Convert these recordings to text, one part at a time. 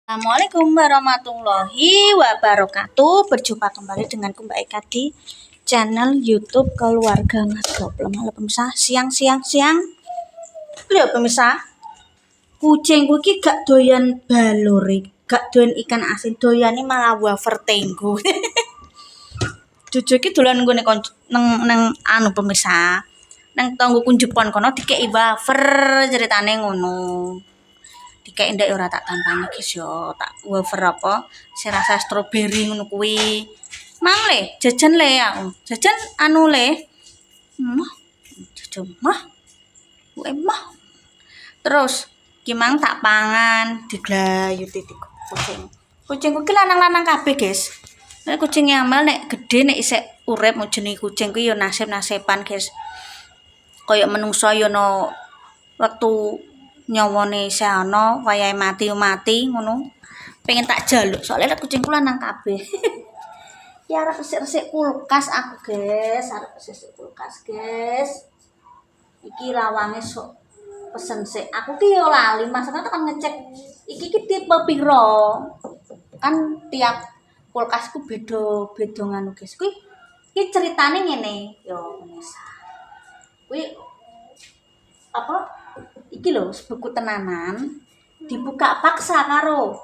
Assalamualaikum warahmatullahi wabarakatuh. Berjumpa kembali dengan Mbak Eka di channel YouTube Keluarga Mas Goblong. Halo pemirsa, siang. Lihat pemirsa, kucingku iki gak doyan balur, gak doyan ikan asin, doyane malah wafer tenggo. Jujur iki dolan nggone nang anu pemirsa. Nang tanggoku Jepon kono dikeki wafer ceritane ngono. Dikek ndak ora tak tampani guys yo, tak wafer apa sing rasa stroberi ngono kuwi. Mang le, jajan le aku. Jajan anu le. Jajan mah. Mah. Terus ki mang tak pangan diglayuti kucing. Kucingku ki lanang-lanang kabeh, guys. Nek kucing Yamal nek gede nek isih urip mau jenenge kucing kuwi yo nasib-nasiban, guys. Kaya menungso yo no waktu nyawane isih ana wayahe mati ngono. Pengen tak jaluk soalnya kucingku lanang kabeh. Ya arep resik-resik kulkas aku, guys. Arep resik kulkas, guys. Iki lawange sok pesen sik. Aku ki yo lali, maksudnya tekan ngecek iki ki tipe piro. Kan tiap kulkasku beda nganu, guys. Kuwi iki ceritane ngene, yo pemirsa. Kuwi apa? Iki lho buku tenanan dibuka paksa karo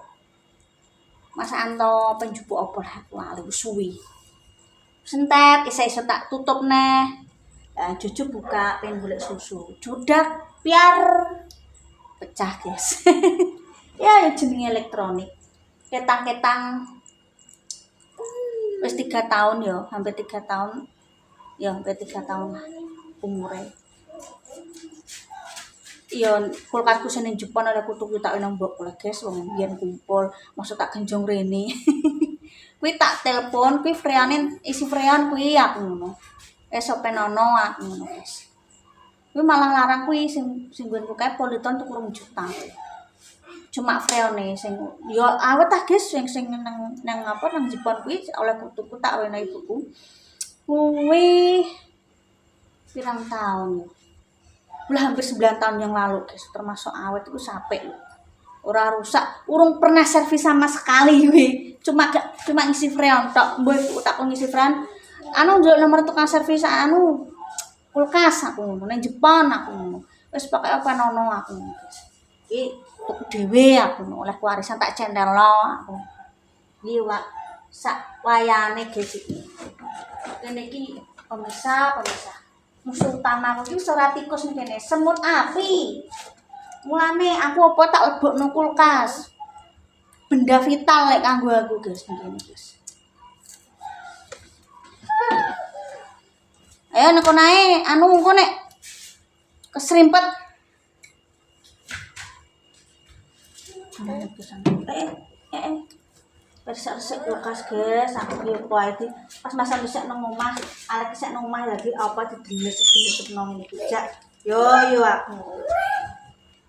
Mas Anto penjupuk apa lah lali suwi. Sentet isa-isa tak tutup neh. Cucu buka pengen golek susu. Judak biar pecah, guys. Ya jenenge elektronik. Ketang-ketang wis 3 tahun ya, hampir 3 tahun. Ya hampir 3 tahun lah umure. Iya, kulkasku sing Jepang ada kutu tak nang mbok lah, guys, wong biyen kumpul, maksud tak genjong rene. Kuwi tak telepon, kuwi freane isi freon kuwi aku ngono. Esuk penono aku ngono, guys. Kuwi malah larang kuwi sing nggonku kae Politon tuku 2 juta. Cuma freone sing yo awet ah, guys, sing nang apa nang Jepang kuwi oleh kutuku tak wenehi ibuku. Kuwi pirang tahun ya? Udah hampir 9 tahun yang lalu, guys, termasuk awet itu sampai ora rusak, urung pernah servis sama sekali we. Cuma ngisi freon tok, mbok tak ngisi freon. Anu njaluk nomor tukang servis anu kulkas aku ngono, nang Jepang aku ngono. Wis pokoke apa nono aku ngono, guys. Iki tuku dhewe aku ngono, oleh warisan tak centelno aku. Iki sak wayane, guys iki. Kene iki pemirsa. Musuh utamaku iki ora tikus ngene, semut api. Mulane aku apa tak lebokno kulkas. Benda vital lek kanggo aku, guys, ngene, guys. Ayo nek nae anu engko nek kesrimpet. Resik kulkas, guys, aku ki opo iki pas masa bisa nang omah, arek isih nang omah lagi apa dideles nang ngene iki. Yo aku.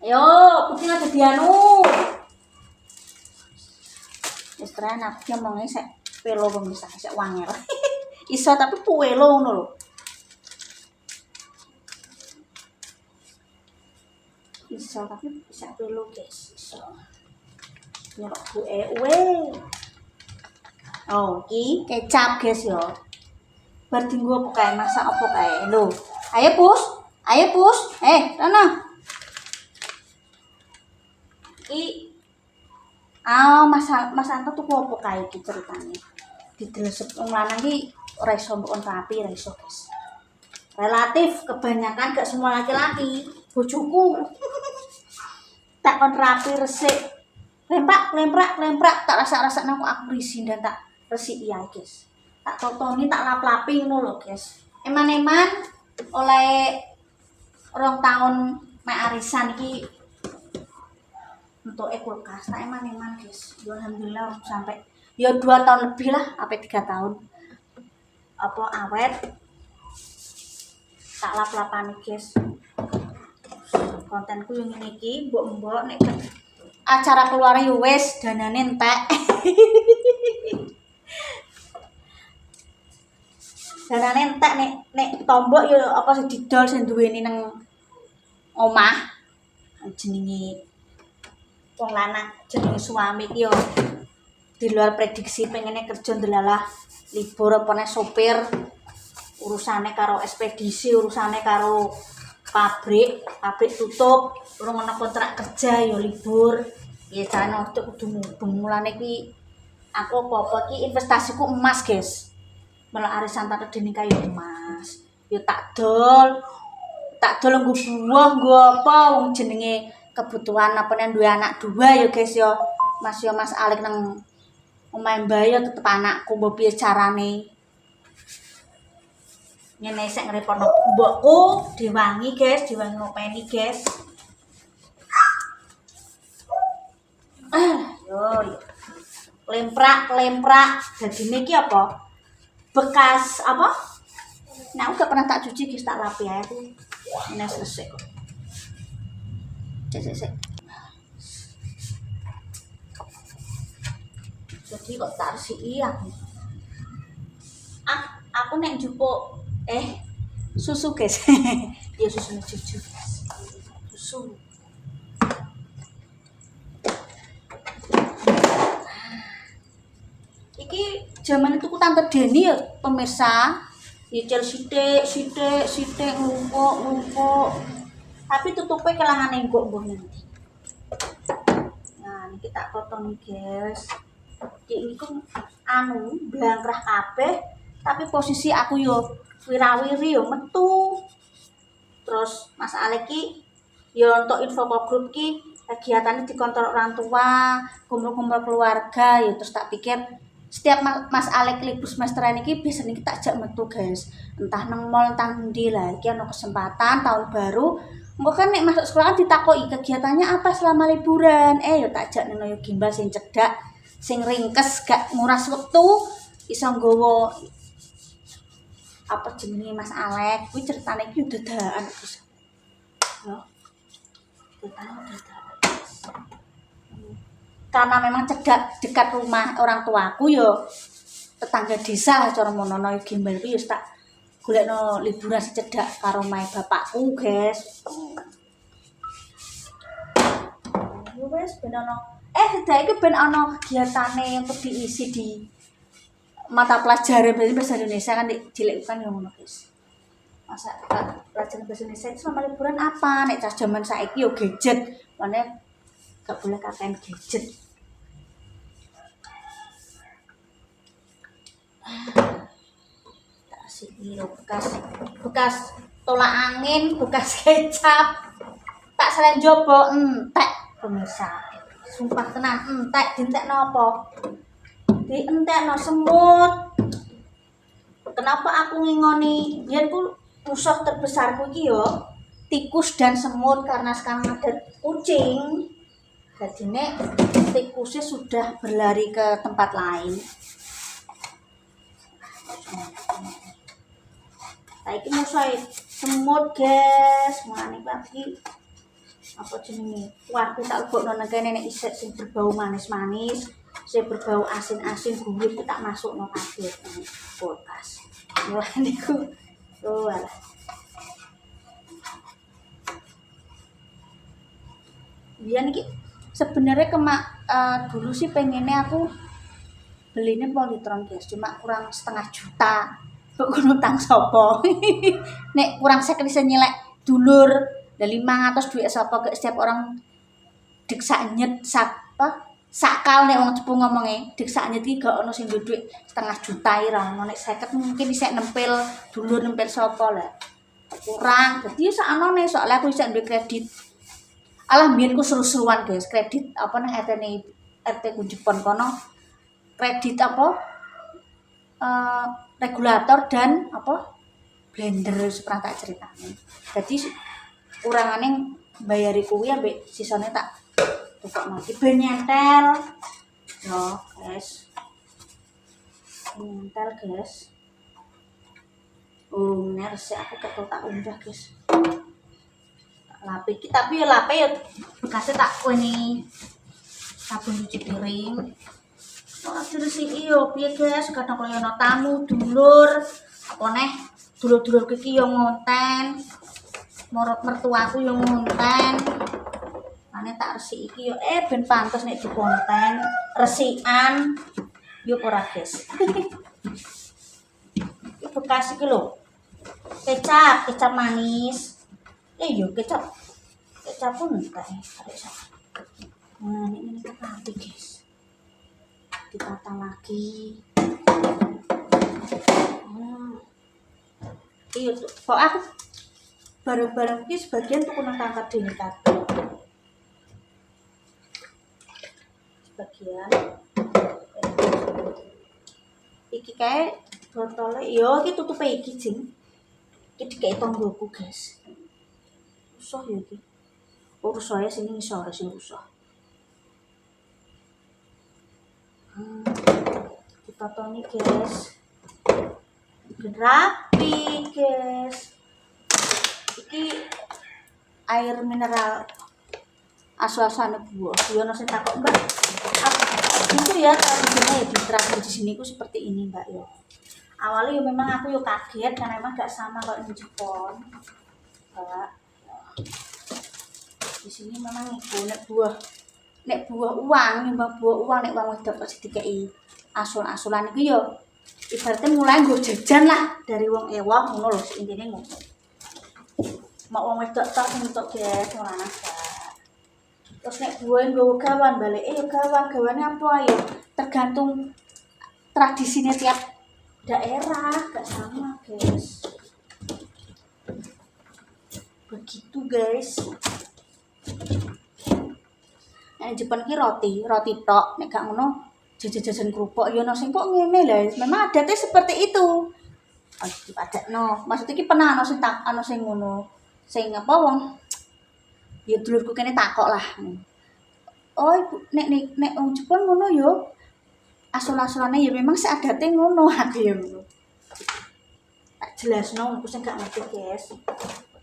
Ayo, kucing aja dianu. Wis tenan aku ngomonge sik pelo pemirsa, sik wangel. Iso tapi puwelo ngono lho. Iso tapi bisa pelo, guys. Iso. Nyerok buwe. Oh, iki kecap, guys yo. Bar dinggo apa kae, masak apa kae. Lho, ayo pus. Rono. Iki Mas Anto tuku apa kae iki ceritane. Didresep wong lanang iki ora iso mbok rapi, ora iso, guys. Relatif kebanyakan gak semua laki-laki. Bojoku tak kon rapi resik. Lemprak tak rasa nang aku risih dan tak resik iya, guys. Tak totoni tak lap-lapi ngono lho, guys. Eman-eman oleh 2 tahun mek arisan iki untuk kulkas. Tak eman-eman, guys. Alhamdulillah sampai ya 2 tahun lebih lah, sampai 3 tahun. Apa awet. Tak lap-lapani, guys. Kontenku yang ngene iki, mbok nek acara keluar yo wis danane entek. Danane entek nek tombok yo apa sing didol sing duweni nang omah jenenge wong lanang jenenge suami iki yo di luar prediksi pengennya kerja ndelalah libur apa nek sopir urusane karo ekspedisi urusane karo pabrik tutup urung ana kontrak kerja ya libur ya jane kudu mubeng mulane iki aku apa-apa iki investasiku emas guys malah arisan tak dene kaya emas ya tak dol nggo buah nggo apa wong jenenge kebutuhan apa nek duwe anak dua ya guys ya Mas Alek nang omahe mbah ya tetep anakku mbok piye carane ngene sik ngrepotno mbokku diwangi guys diwangi ngopeni guys yo lemprak dadine iki apa bekas apa nah aku gak pernah tak cuci guys tak lapi ae aku ini selesai kok cek jadi kok tak resiki aku nek njupuk susu guys ya susu cucu susu iki zaman itu ku tante Deni ya pemirsa nyicil sithik ngumpuk tapi tutupnya kelangan enggok mbah nanti nah ini tak potong guys iki anu blangkrah kabeh tapi posisi aku yo wirawiri yo metu terus Mas Alek ki yo untuk info grup ki kegiatannya dikontrol orang tua kumpul-kumpul keluarga ya terus tak pikir setiap Mas Alek libur semester ini biasanya kita ajak metu guys entah nang mall entah ndi lah iki ana kesempatan tahun baru engko kan nek masuk sekolah kan ditakoki kegiatannya apa selama liburan yo tak ajak nang yo gimbal sing cedak sing ringkes gak nguras wektu iso nggawa apa jenenge Mas Alek kuwi ceritane iki dadaan Gus yo karena memang dekat rumah orang tuaku yo tetangga desa lah cara monono gimbal ku yo tak golekno liburan cedak karo omahe bapakku guys yo wis ben ono sedaya iki ben ono kegiatane untuk diisi di mata pelajaran bahasa Indonesia kan dilekkan yo ngono guys masa pelajaran bahasa Indonesia itu selama liburan apa nek cas jaman saiki yo gadget mana gak boleh katain gadget tak sih bekas tolak angin bekas kecap tak selain jobo entek pemirsa sumpah tenan entek dientekno apa dientekno semut kenapa aku ngingoni yen ku musuh terbesarku iki yo tikus dan semut karena sekarang ada kucing jadi tikusnya sudah berlari ke tempat lain saiki musuh semut guys mulane lagi apa jenenge wah aku tak lebokno nang kene nek isek sing berbau manis-manis sing berbau asin-asin gurih tak masukno kabeh kulkas mulane niku alah biyen iki sebenarnya dulu sih pengennya aku belinya Polytron guys cuma kurang 1,5 juta kok ngutang sopo nek kurang sekali bisa nyelek dulur dari 500 duit sopo ke setiap orang diksa nyet sakal nek wong cepu ngomongnya diksa nyet iki gak ono sing duit 1,5 juta ira nek 50 mungkin bisa nempel dulur nempel sopo lah kurang jadi saknone soalnya aku bisa duwe kredit alah biyen ku seru-seruan guys kredit apa nang RT ku Jepon kono kredit apa regulator dan apa blender pernah tak ceritanya jadi kurangane bayari kuwi ambek sisane tak tukokno iki ben nyentel yo guys nyentel guys nerse aku ketok tak undah guys lape tapi ya lape ya bekasnya tak kueni sabun cuci piring ora diresiki yo piye guys kadang kaya ana tamu dulur apa neh dulur-dulur iki yo ngonten morot mertuaku yo ngonten Ane tak resik iki yo ben pantes nek di konten resikan yo ora guys. Iki bekas iki lho. Kecap manis. Yo kecap pun enggak ya. Nah, ini nanti guys. Ditata lagi. Iya tuh. Kok aku barang-barang ini sebagian tuh kena tangkap dini kabel. Sebagian. Iki kayak botolnya, yo iki tutupe iki jing. Iki kayak tonggoku guys. Rusuh ya iki. Rusuhnya sini sore sing rusuh. Kita toni guys. Rapi guys. Iki air mineral asal-asalnya buah. Yo nasi takut mbak. Itu ya tradisinya ya di tradisi di sini ku seperti ini mbak yo. Awalnya yo memang aku yo kaget karena emang gak sama kalau di Jepang. Mbak. Di sini memang ibu nek buah uang nek uang wedok kok dikei asul-asulan iku yo ibaratnya mulai nggo jajan lah dari wong ewah ngono lho intine ngono. Mak wong wedok tak entuk guys ngono gak. Terus nek buah nggo gawan balik gawane apa ayo tergantung tradisinya tiap daerah gak sama guys. Begitu guys. Nek Jepang ki roti tok nek gak ngono jajan kerupuk ya ono sing kok ngene lho. Memang adatnya seperti itu. Adakno. Maksud iki pernah ono sing ngono. Sing apa wong ya dulurku kene takok lah. Oh, Ibu, nek wong Jepang ngono yo. Asul-asulane ya memang seadate ngono aku ya ngono. Tak jelasno aku sing gak ngerti, guys.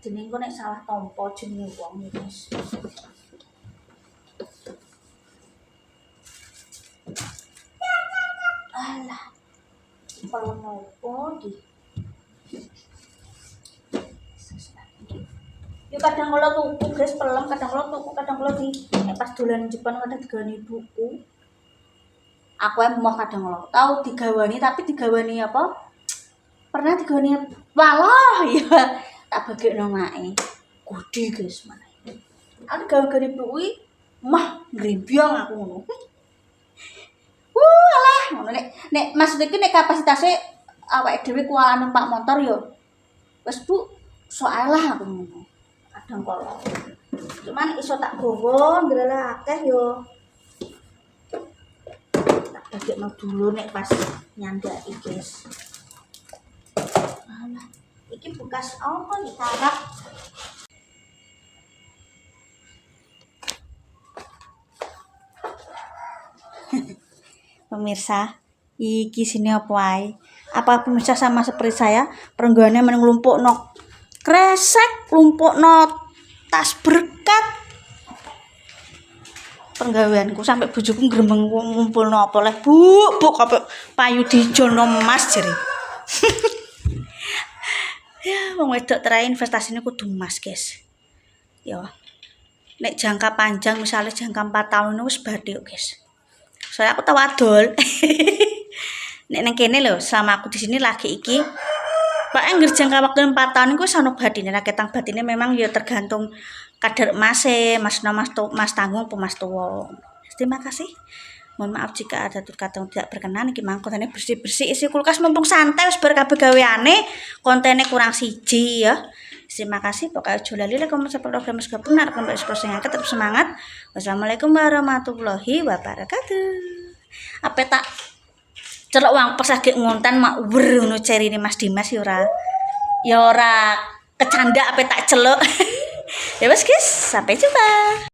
Jenenge kok nek salah tampa jenenge wong ya, guys. Alah. Kalau mau di yo kadang kala tuku guys pelem, kadang kala di pas dolan Jepang kadang digawani buku. Aku emoh kadang kala tau digawani tapi digawani apa? Pernah digawani walah ya tak bagekno mae. Gede guys mana. Aku gawe-gawe buku mah ngrimbyong aku ngono. Alah ngono nek maksud iki nek kapasitasnya awake dhewe kuala numpak motor yo. Wes Bu, soal lah aku ngono. Kadang kala. Cuman iso tak gowo ndelala akeh yo. Tak bagekno dulu nek pas nyandaki guys. Alah, iki bekas apa nih karak? Pemirsa, iki sini apa ae? Apa pemirsa sama seperti saya? Perenggaannya mengelumpukno kresek, lumpukno tas berkat. Penggaweanku sampai bojoku gremeng ngumpulno apa leh, Bu kabeh payu dijono emas jere. Ya, wong wedok terakhir investasinya kudu emas, guys. Ya. Nek jangka panjang misalnya jangka 4 tahun wis bathik, guys. Soalnya aku tahu adol. Nek nang kene lho, selama aku di sini lagi iki Pak anggere jangka waktu 4 tahun iku sono batine, nek ketang batine memang ya tergantung kadar emase, mas tanggung apa mas tuwa. Terima kasih. Mohon maaf jika ada kata yang tidak berkenan. Iki mang kontene bersih-bersih isi kulkas mumpung santai wis bar kabeh gaweane, kontene kurang siji ya. Terima kasih. Pokoknya jolali like comment subscribe program gabung arep nambah eksplorasi yang tetap semangat. Wassalamualaikum warahmatullahi wabarakatuh. Apa tak celok wong pas lagi ngonten mak wer ngono cerine Mas Dimas ya ora kecanda apa tak celok. Ya wes guys, sampai jumpa.